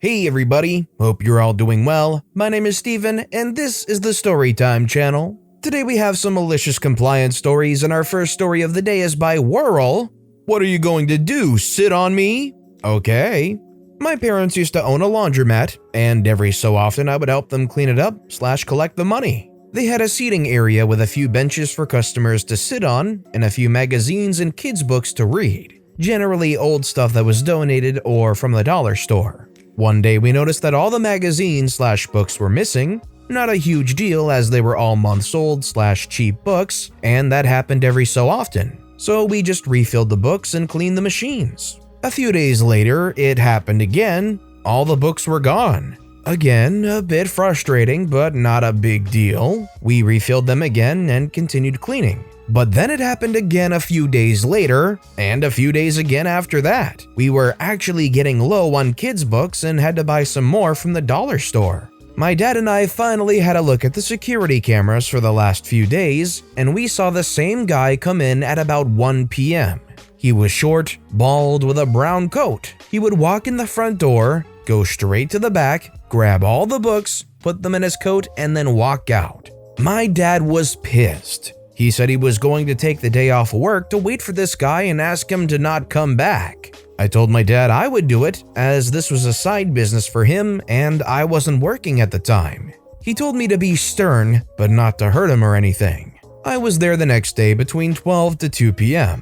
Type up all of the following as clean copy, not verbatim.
Hey everybody, hope you're all doing well. My name is Steven and this is the Storytime channel. Today we have some malicious compliance stories and our first story of the day is by Whirl. What are you going to do, sit on me? Okay. My parents used to own a laundromat and every so often I would help them clean it up / collect the money. They had a seating area with a few benches for customers to sit on and a few magazines and kids books to read. Generally old stuff that was donated or from the dollar store. One day we noticed that all the magazines / books were missing. Not a huge deal as they were all months old / cheap books, and that happened every so often. So we just refilled the books and cleaned the machines. A few days later, it happened again. All the books were gone. Again, a bit frustrating, but not a big deal. We refilled them again and continued cleaning. But then it happened again a few days later, and a few days again after that. We were actually getting low on kids' books and had to buy some more from the dollar store. My dad and I finally had a look at the security cameras for the last few days, and we saw the same guy come in at about 1 p.m. He was short, bald, with a brown coat. He would walk in the front door, go straight to the back, grab all the books, put them in his coat, and then walk out. My dad was pissed. He said he was going to take the day off work to wait for this guy and ask him to not come back. I told my dad I would do it, as this was a side business for him and I wasn't working at the time. He told me to be stern, but not to hurt him or anything. I was there the next day between 12 to 2 p.m.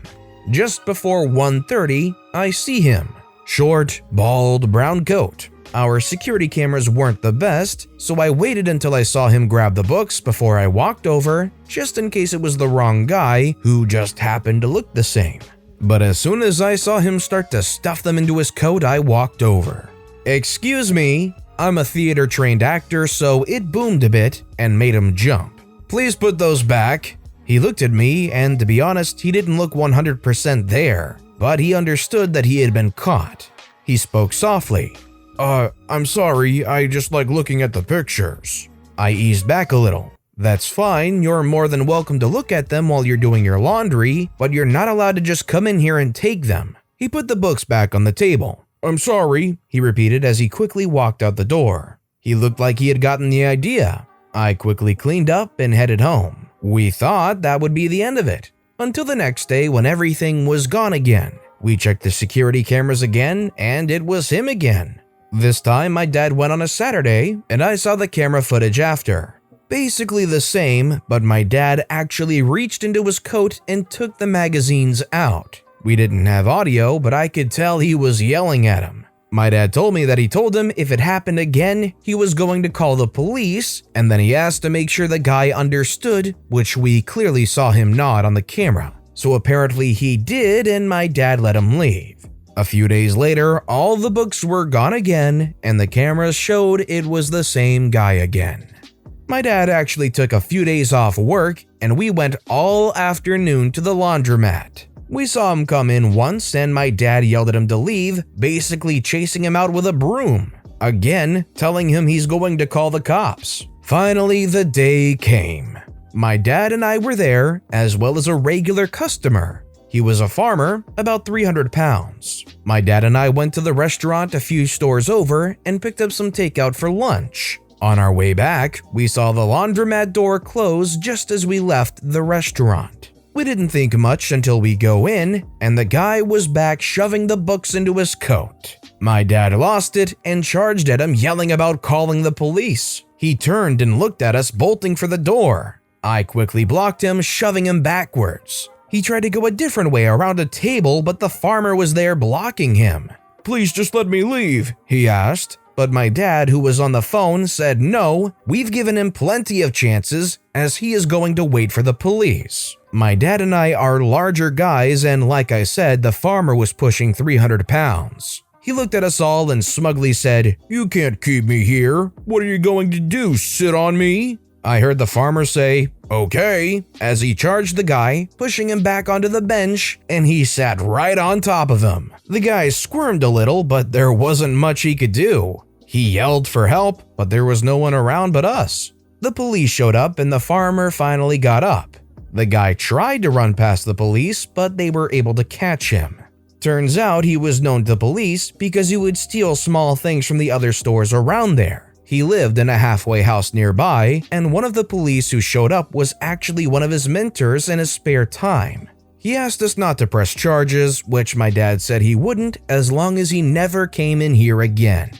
Just before 1:30, I see him. Short, bald, brown coat. Our security cameras weren't the best, so I waited until I saw him grab the books before I walked over, just in case it was the wrong guy who just happened to look the same. But as soon as I saw him start to stuff them into his coat, I walked over. Excuse me, I'm a theater-trained actor, so it boomed a bit and made him jump. Please put those back. He looked at me, and to be honest, he didn't look 100% there, but he understood that he had been caught. He spoke softly. I'm sorry, I just like looking at the pictures. I eased back a little. That's fine, you're more than welcome to look at them while you're doing your laundry, but you're not allowed to just come in here and take them. He put the books back on the table. I'm sorry, he repeated as he quickly walked out the door. He looked like he had gotten the idea. I quickly cleaned up and headed home. We thought that would be the end of it, until the next day when everything was gone again. We checked the security cameras again, and it was him again. This time, my dad went on a Saturday, and I saw the camera footage after. Basically the same, but my dad actually reached into his coat and took the magazines out. We didn't have audio, but I could tell he was yelling at him. My dad told me that he told him if it happened again, he was going to call the police, and then he asked to make sure the guy understood, which we clearly saw him nod on the camera. So apparently he did, and my dad let him leave. A few days later, all the books were gone again, and the cameras showed it was the same guy again. My dad actually took a few days off work, and we went all afternoon to the laundromat. We saw him come in once, and my dad yelled at him to leave, basically chasing him out with a broom. Again, telling him he's going to call the cops. Finally, the day came. My dad and I were there, as well as a regular customer. He was a farmer, about 300 pounds. My dad and I went to the restaurant a few stores over and picked up some takeout for lunch. On our way back, we saw the laundromat door close just as we left the restaurant. We didn't think much until we go in, and the guy was back shoving the books into his coat. My dad lost it and charged at him, yelling about calling the police. He turned and looked at us, bolting for the door. I quickly blocked him, shoving him backwards. He tried to go a different way around a table, but the farmer was there blocking him. Please just let me leave, he asked. But my dad, who was on the phone, said no, we've given him plenty of chances as he is going to wait for the police. My dad and I are larger guys, and like I said, the farmer was pushing 300 pounds. He looked at us all and smugly said, "You can't keep me here. What are you going to do, sit on me?" I heard the farmer say, "Okay," as he charged the guy, pushing him back onto the bench, and he sat right on top of him. The guy squirmed a little, but there wasn't much he could do. He yelled for help, but there was no one around but us. The police showed up and the farmer finally got up. The guy tried to run past the police, but they were able to catch him. Turns out he was known to police because he would steal small things from the other stores around there. He lived in a halfway house nearby, and one of the police who showed up was actually one of his mentors in his spare time. He asked us not to press charges, which my dad said he wouldn't as long as he never came in here again.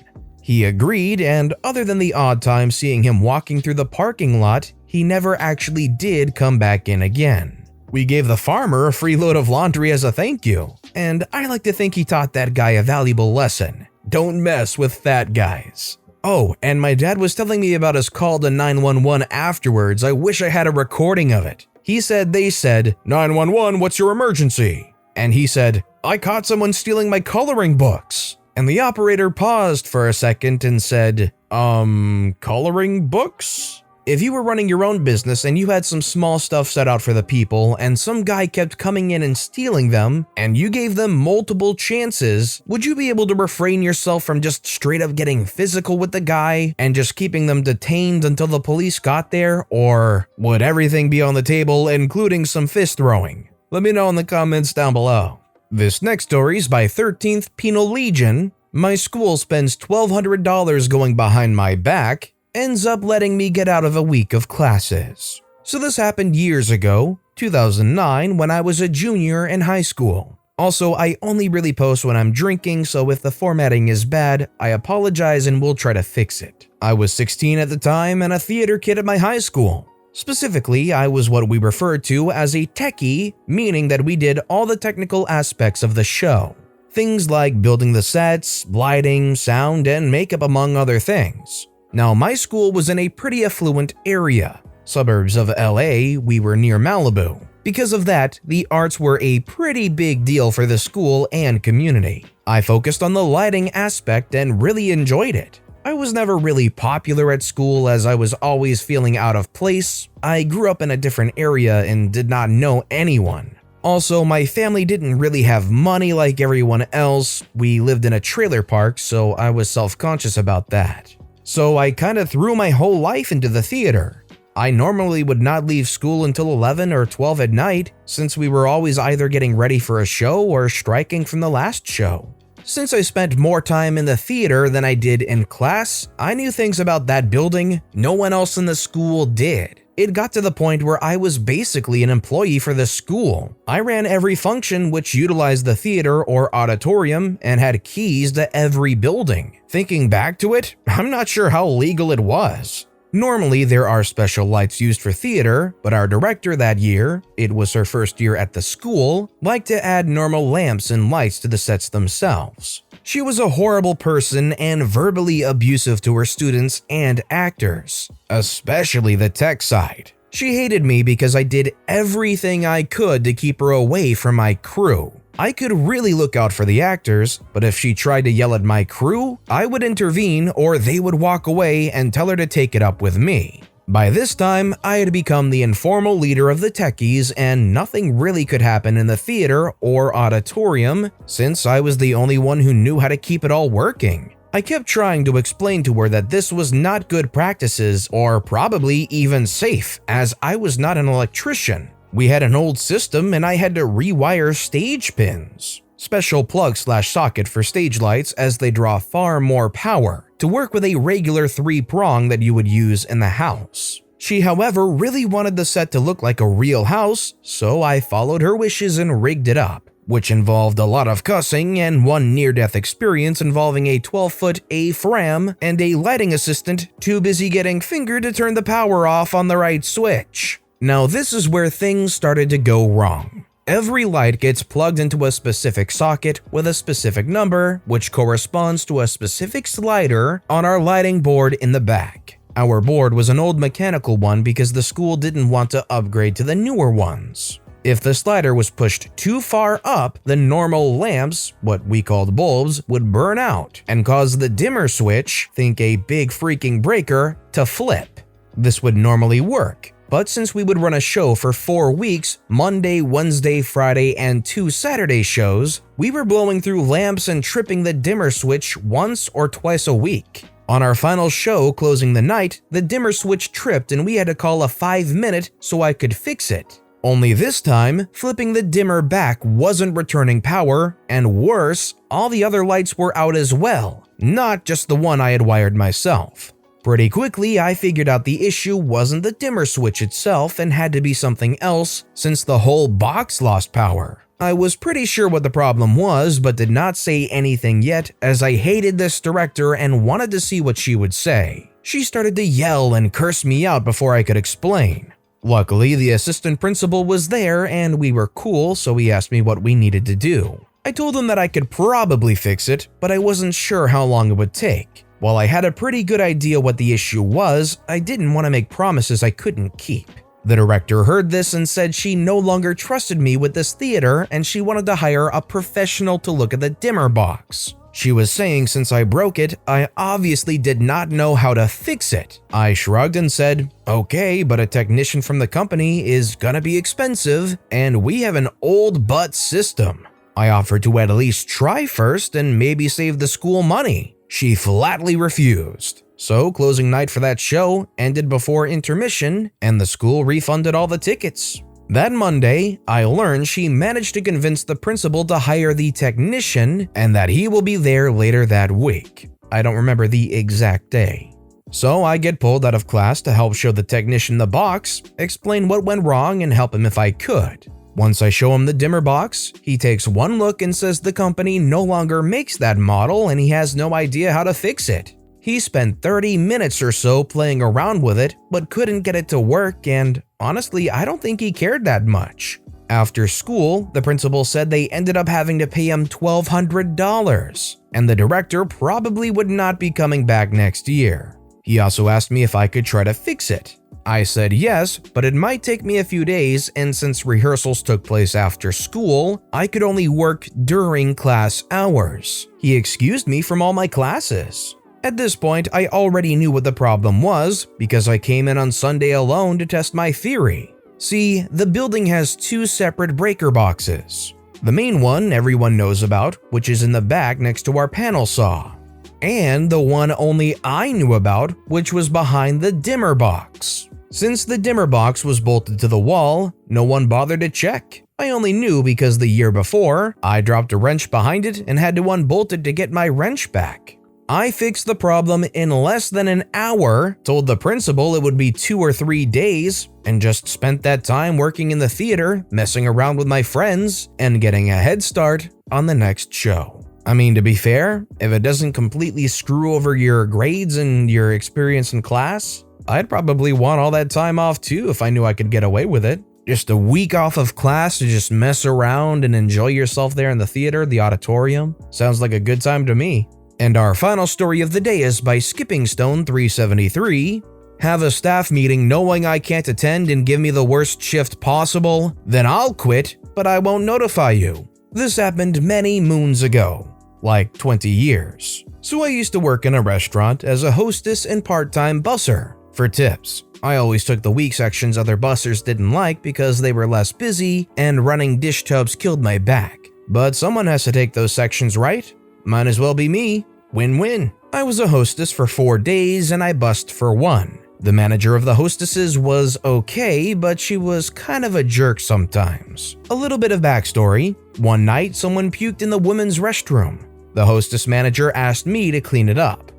He agreed, and other than the odd time seeing him walking through the parking lot, he never actually did come back in again. We gave the farmer a free load of laundry as a thank you, and I like to think he taught that guy a valuable lesson. Don't mess with fat guys. Oh, and my dad was telling me about his call to 911 afterwards. I wish I had a recording of it. He said they said, "911, what's your emergency?" And he said, "I caught someone stealing my coloring books." And the operator paused for a second and said, coloring books? If you were running your own business and you had some small stuff set out for the people and some guy kept coming in and stealing them and you gave them multiple chances, would you be able to refrain yourself from just straight up getting physical with the guy and just keeping them detained until the police got there? Or would everything be on the table, including some fist throwing? Let me know in the comments down below. This next story is by 13th Penal Legion. My school spends $1,200 going behind my back, ends up letting me get out of a week of classes. So this happened years ago, 2009, when I was a junior in high school. Also, I only really post when I'm drinking, so if the formatting is bad, I apologize and we'll try to fix it. I was 16 at the time and a theater kid at my high school. Specifically, I was what we refer to as a techie, meaning that we did all the technical aspects of the show. Things like building the sets, lighting, sound, and makeup, among other things. Now, my school was in a pretty affluent area, suburbs of LA. We were near Malibu. Because of that, the arts were a pretty big deal for the school and community. I focused on the lighting aspect and really enjoyed it. I was never really popular at school as I was always feeling out of place. I grew up in a different area and did not know anyone. Also, my family didn't really have money like everyone else. We lived in a trailer park, so I was self-conscious about that. So I kinda threw my whole life into the theater. I normally would not leave school until 11 or 12 at night, since we were always either getting ready for a show or striking from the last show. Since I spent more time in the theater than I did in class, I knew things about that building no one else in the school did. It got to the point where I was basically an employee for the school. I ran every function which utilized the theater or auditorium and had keys to every building. Thinking back to it, I'm not sure how legal it was. Normally, there are special lights used for theater, but our director that year, it was her first year at the school, liked to add normal lamps and lights to the sets themselves. She was a horrible person and verbally abusive to her students and actors, especially the tech side. She hated me because I did everything I could to keep her away from my crew. I could really look out for the actors, but if she tried to yell at my crew, I would intervene or they would walk away and tell her to take it up with me. By this time, I had become the informal leader of the techies and nothing really could happen in the theater or auditorium since I was the only one who knew how to keep it all working. I kept trying to explain to her that this was not good practices or probably even safe, as I was not an electrician. We had an old system and I had to rewire stage pins. Special plug/socket for stage lights as they draw far more power to work with a regular 3-prong that you would use in the house. She, however, really wanted the set to look like a real house, so I followed her wishes and rigged it up, which involved a lot of cussing and one near-death experience involving a 12-foot A-frame and a lighting assistant too busy getting fingered to turn the power off on the right switch. Now this is where things started to go wrong. Every light gets plugged into a specific socket with a specific number, which corresponds to a specific slider on our lighting board in the back. Our board was an old mechanical one because the school didn't want to upgrade to the newer ones. If the slider was pushed too far up, the normal lamps, what we called bulbs, would burn out and cause the dimmer switch, think a big freaking breaker, to flip. This would normally work. But since we would run a show for 4 weeks, Monday, Wednesday, Friday, and 2 Saturday shows, we were blowing through lamps and tripping the dimmer switch once or twice a week. On our final show closing the night, the dimmer switch tripped and we had to call a 5-minute so I could fix it. Only this time, flipping the dimmer back wasn't returning power, and worse, all the other lights were out as well, not just the one I had wired myself. Pretty quickly, I figured out the issue wasn't the dimmer switch itself and had to be something else since the whole box lost power. I was pretty sure what the problem was, but did not say anything yet as I hated this director and wanted to see what she would say. She started to yell and curse me out before I could explain. Luckily, the assistant principal was there and we were cool, so he asked me what we needed to do. I told him that I could probably fix it, but I wasn't sure how long it would take. While I had a pretty good idea what the issue was, I didn't want to make promises I couldn't keep. The director heard this and said she no longer trusted me with this theater and she wanted to hire a professional to look at the dimmer box. She was saying since I broke it, I obviously did not know how to fix it. I shrugged and said, okay, but a technician from the company is gonna be expensive and we have an old butt system. I offered to at least try first and maybe save the school money. She flatly refused. So closing night for that show ended before intermission and the school refunded all the tickets. That Monday, I learned she managed to convince the principal to hire the technician and that he will be there later that week. I don't remember the exact day. So I get pulled out of class to help show the technician the box, explain what went wrong and help him if I could. Once I show him the dimmer box, he takes one look and says the company no longer makes that model and he has no idea how to fix it. He spent 30 minutes or so playing around with it, but couldn't get it to work, and honestly, I don't think he cared that much. After school, the principal said they ended up having to pay him $1,200, and the director probably would not be coming back next year. He also asked me if I could try to fix it. I said yes, but it might take me a few days, and since rehearsals took place after school, I could only work during class hours. He excused me from all my classes. At this point, I already knew what the problem was because I came in on Sunday alone to test my theory. See, the building has two separate breaker boxes. The main one everyone knows about, which is in the back next to our panel saw. And the one only I knew about, which was behind the dimmer box. Since the dimmer box was bolted to the wall, no one bothered to check. I only knew because the year before, I dropped a wrench behind it and had to unbolt it to get my wrench back. I fixed the problem in less than an hour, told the principal it would be 2 or 3 days, and just spent that time working in the theater, messing around with my friends, and getting a head start on the next show. I mean, to be fair, if it doesn't completely screw over your grades and your experience in class, I'd probably want all that time off too if I knew I could get away with it. Just a week off of class to just mess around and enjoy yourself there in the theater, the auditorium. Sounds like a good time to me. And our final story of the day is by Skipping Stone 373. Have a staff meeting knowing I can't attend and give me the worst shift possible? Then I'll quit, but I won't notify you. This happened many moons ago, like 20 years. So I used to work in a restaurant as a hostess and part-time busser. For tips, I always took the weak sections other bussers didn't like because they were less busy and running dish tubs killed my back. But someone has to take those sections, right? Might as well be me. Win-win. I was a hostess for 4 days and I bussed for 1. The manager of the hostesses was okay, but she was kind of a jerk sometimes. A little bit of backstory. One night, someone puked in the women's restroom. The hostess manager asked me to clean it up.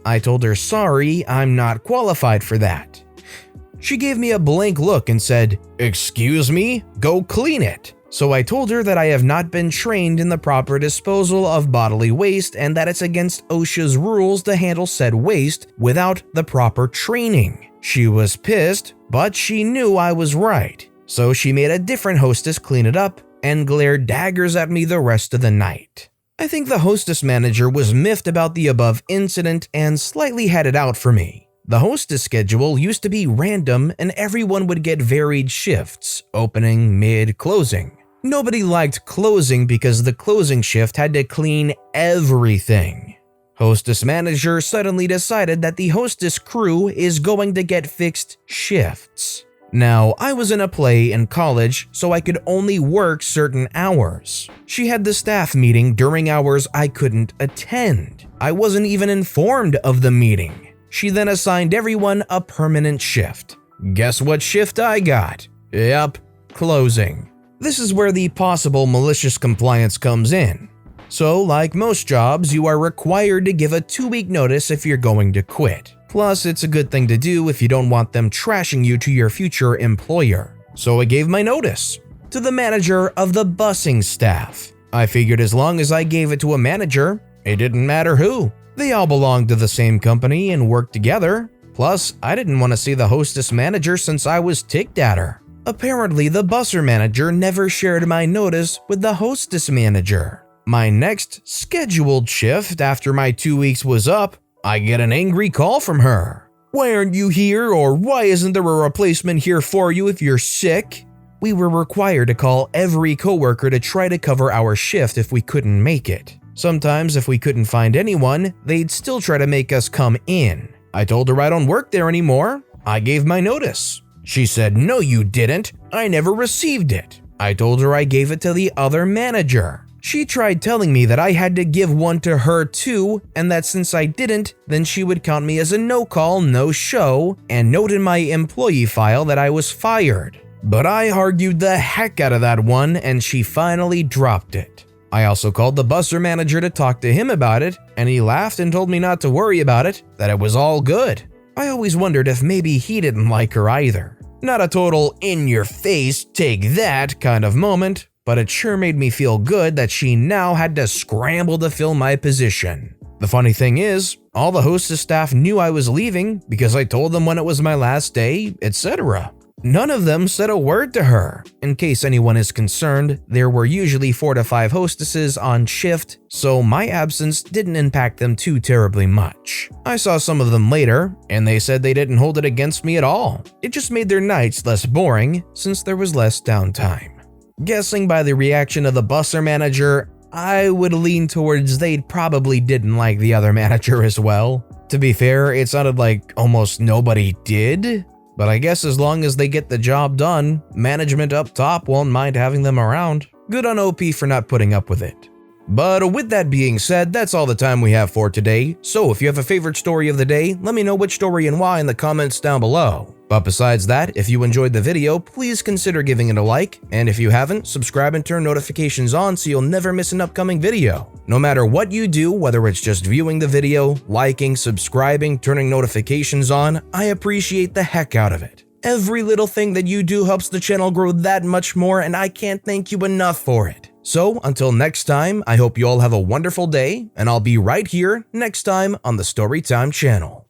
I told her sorry, I'm not qualified for that. She gave me a blank look and said, "Excuse me? Go clean it." So I told her that I have not been trained in the proper disposal of bodily waste and that it's against OSHA's rules to handle said waste without the proper training. She was pissed, but she knew I was right. So she made a different hostess clean it up and glared daggers at me the rest of the night. I think the hostess manager was miffed about the above incident and slightly had it out for me. The hostess schedule used to be random and everyone would get varied shifts, opening, mid, closing. Nobody liked closing because the closing shift had to clean everything. Hostess manager suddenly decided that the hostess crew is going to get fixed shifts. Now, I was in a play in college, so I could only work certain hours. She had the staff meeting during hours I couldn't attend. I wasn't even informed of the meeting. She then assigned everyone a permanent shift. Guess what shift I got? Yep, closing. This is where the possible malicious compliance comes in. So, like most jobs, you are required to give a 2-week notice if you're going to quit. Plus, it's a good thing to do if you don't want them trashing you to your future employer. So I gave my notice to the manager of the busing staff. I figured as long as I gave it to a manager, it didn't matter who. They all belonged to the same company and worked together. Plus, I didn't want to see the hostess manager since I was ticked at her. Apparently, the busser manager never shared my notice with the hostess manager. My next scheduled shift after my 2 weeks was up, I get an angry call from her. "Why aren't you here, or why isn't there a replacement here for you if you're sick?" We were required to call every coworker to try to cover our shift if we couldn't make it. Sometimes if we couldn't find anyone, they'd still try to make us come in. I told her I don't work there anymore. I gave my notice. She said, "No, you didn't. I never received it." I told her I gave it to the other manager. She tried telling me that I had to give one to her too, and that since I didn't, then she would count me as a no-call, no-show, and note in my employee file that I was fired. But I argued the heck out of that one, and she finally dropped it. I also called the busser manager to talk to him about it, and he laughed and told me not to worry about it, that it was all good. I always wondered if maybe he didn't like her either. Not a total in-your-face, take that kind of moment, but it sure made me feel good that she now had to scramble to fill my position. The funny thing is, all the hostess staff knew I was leaving because I told them when it was my last day, etc. None of them said a word to her. In case anyone is concerned, there were usually 4 to 5 hostesses on shift, so my absence didn't impact them too terribly much. I saw some of them later, and they said they didn't hold it against me at all. It just made their nights less boring since there was less downtime. Guessing by the reaction of the busser manager, I would lean towards they probably didn't like the other manager as well. To be fair, it sounded like almost nobody did, but I guess as long as they get the job done, management up top won't mind having them around. Good on OP for not putting up with it. But with that being said, that's all the time we have for today. So if you have a favorite story of the day, let me know which story and why in the comments down below. But besides that, if you enjoyed the video, please consider giving it a like, and if you haven't, subscribe and turn notifications on so you'll never miss an upcoming video. No matter what you do, whether it's just viewing the video, liking, subscribing, turning notifications on, I appreciate the heck out of it. Every little thing that you do helps the channel grow that much more, and I can't thank you enough for it. So until next time, I hope you all have a wonderful day, and I'll be right here next time on the Storytime channel.